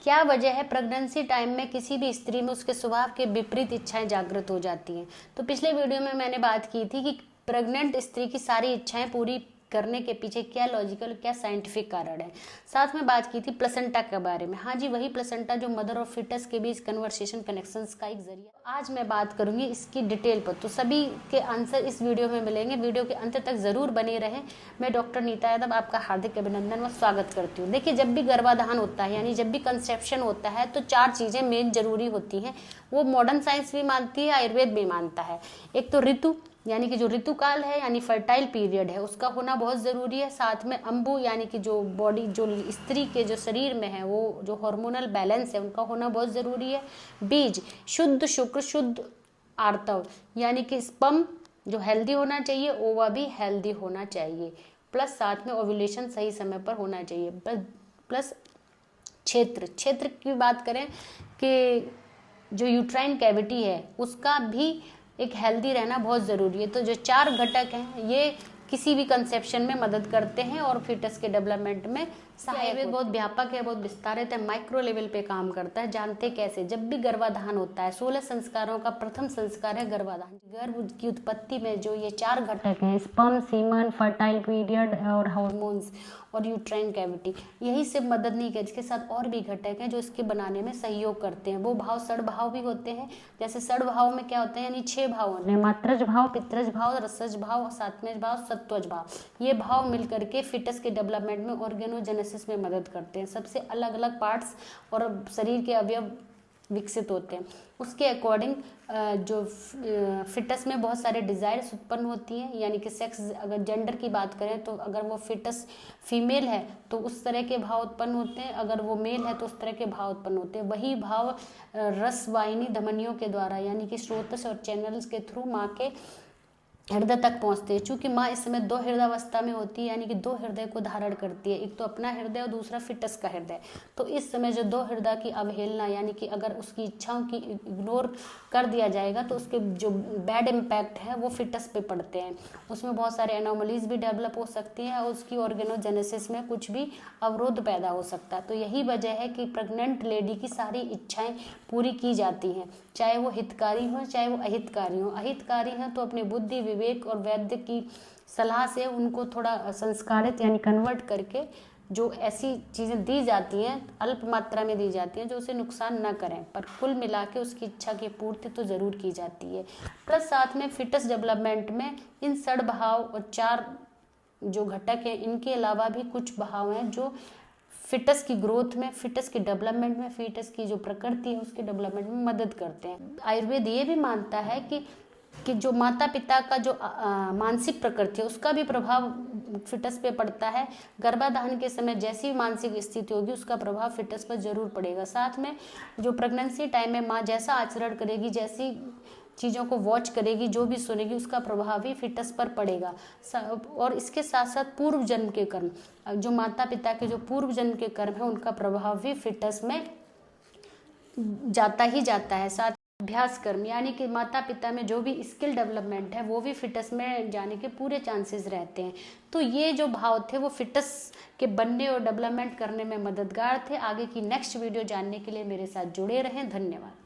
क्या वजह है प्रेगनेंसी टाइम में किसी भी स्त्री में उसके स्वभाव के विपरीत इच्छाएं जागृत हो जाती हैं। तो पिछले वीडियो में मैंने बात की थी कि प्रेग्नेंट स्त्री की सारी इच्छाएं पूरी करने के पीछे क्या लॉजिकल क्या साइंटिफिक कारण है। साथ में बात की थी प्लेसेंटा के बारे में। हाँ जी, वही प्लेसेंटा जो मदर और फिटस के बीच कन्वर्सेशन कनेक्शंस का एक जरिया। आज मैं बात करूंगी इसकी डिटेल पर, तो सभी के आंसर इस वीडियो में मिलेंगे। वीडियो के अंत तक जरूर बने रहें। मैं डॉक्टर नीता यादव आपका हार्दिक अभिनंदन व स्वागत करती हूँ। देखिए, जब भी गर्भाधान होता है यानी जब भी कंसेप्शन होता है तो 4 चीजें मेन जरूरी होती हैं। वो मॉडर्न साइंस भी मानती है, आयुर्वेद भी मानता है। एक तो ऋतु यानी कि जो ऋतुकाल है यानी फर्टाइल पीरियड है उसका होना बहुत ज़रूरी है। साथ में अंबु यानी कि जो बॉडी जो स्त्री के जो शरीर में है वो जो हार्मोनल बैलेंस है उनका होना बहुत ज़रूरी है। बीज शुद्ध शुक्र शुद्ध आर्तव यानी कि स्पर्म जो हेल्दी होना चाहिए, ओवा भी हेल्दी होना चाहिए। प्लस साथ में ओव्यूलेशन सही समय पर होना चाहिए। प्लस क्षेत्र की बात करें कि जो यूट्राइन कैविटी है उसका भी एक हेल्दी रहना बहुत ज़रूरी है। तो जो 4 घटक हैं ये किसी भी कंसेप्शन में मदद करते हैं और फिटस के डेवलपमेंट में सहायक। बहुत व्यापक है, बहुत विस्तारित है, माइक्रो लेवल पे काम करता है। जानते कैसे? जब भी गर्भाधान होता है 16 संस्कारों का प्रथम संस्कार है गर्भाधान। गर्भ की उत्पत्ति में जो ये 4 घटक हैं, स्पर्म, सीमन, फर्टाइल पीरियड और हार्मोन्स और यूट्राइन कैविटी, यही सिर्फ मदद नहीं करती, इसके साथ और भी घटक हैं जो इसके बनाने में सहयोग करते हैं। वो भाव षड भाव भी होते हैं। जैसे षड भाव में क्या होते हैं, यानी 6 भाव होते हैं, मात्रज भाव, पित्रज भाव, रसज भाव, सात्मज भाव, सत्वज भाव। ये भाव मिलकर के फिटस के डेवलपमेंट में ऑर्गेनोजेनेसिस में मदद करते हैं। सबसे अलग अलग पार्ट्स और शरीर के अवयव विकसित होते हैं। उसके अकॉर्डिंग जो फिटस में बहुत सारे डिज़ायर्स उत्पन्न होती हैं, यानी कि सेक्स, अगर जेंडर की बात करें तो अगर वो फिटस फीमेल है तो उस तरह के भाव उत्पन्न होते हैं, अगर वो मेल है तो उस तरह के भाव उत्पन्न होते हैं। वही भाव रसवाहिनी धमनियों के द्वारा यानी कि स्रोतस और चैनल्स के थ्रू माँ के हृदय तक पहुंचते हैं। चूंकि माँ इस समय 2 हृदयावस्था में होती है, यानी कि 2 हृदय को धारण करती है, एक तो अपना हृदय और दूसरा फिटस का हृदय। तो इस समय जो 2 हृदय की अवहेलना यानी कि अगर उसकी इच्छाओं की इग्नोर कर दिया जाएगा तो उसके जो बैड इम्पैक्ट है वो फिटस पे पड़ते हैं। उसमें बहुत सारे एनोमलीज भी डेवलप हो सकती हैं और उसकी ऑर्गेनोजेनेसिस में कुछ भी अवरोध पैदा हो सकता है। तो यही वजह है कि प्रेग्नेंट लेडी की सारी इच्छाएं पूरी की जाती हैं, चाहे वो हितकारी हों चाहे वो अहितकारी हों। अहितकारी हैं तो अपनी बुद्धि, विवेक और वैद्य की सलाह से उनको थोड़ा संस्कारित यानी कन्वर्ट करके जो ऐसी चीज़ें दी जाती हैं, अल्प मात्रा में दी जाती हैं जो उसे नुकसान न करें, पर कुल मिला के उसकी इच्छा की पूर्ति तो ज़रूर की जाती है। प्लस साथ में फिटस डेवलपमेंट में इन षड भाव और 4 जो घटक हैं इनके अलावा भी कुछ भाव हैं जो फिटस की ग्रोथ में, फिटस की डेवलपमेंट में, फिटस की जो प्रकृति है उसके डेवलपमेंट में मदद करते हैं। आयुर्वेद ये भी मानता है कि जो माता पिता का जो मानसिक प्रकृति है उसका भी प्रभाव फिटस पे पड़ता है। गर्भाधान के समय जैसी मानसिक स्थिति होगी उसका प्रभाव फिटस पर जरूर पड़ेगा। साथ में जो प्रेगनेंसी टाइम में माँ जैसा आचरण करेगी, जैसी चीज़ों को वॉच करेगी, जो भी सुनेगी, उसका प्रभाव भी फिटस पर पड़ेगा। और इसके साथ साथ पूर्व जन्म के कर्म, जो माता पिता के जो पूर्व जन्म के कर्म है उनका प्रभाव भी फिटस में जाता ही जाता है। साथ अभ्यास कर्म यानी कि माता पिता में जो भी स्किल डेवलपमेंट है वो भी फिटस में जाने के पूरे चांसेस रहते हैं। तो ये जो भाव थे वो फिटस के बनने और डेवलपमेंट करने में मददगार थे। आगे की नेक्स्ट वीडियो जानने के लिए मेरे साथ जुड़े रहें। धन्यवाद।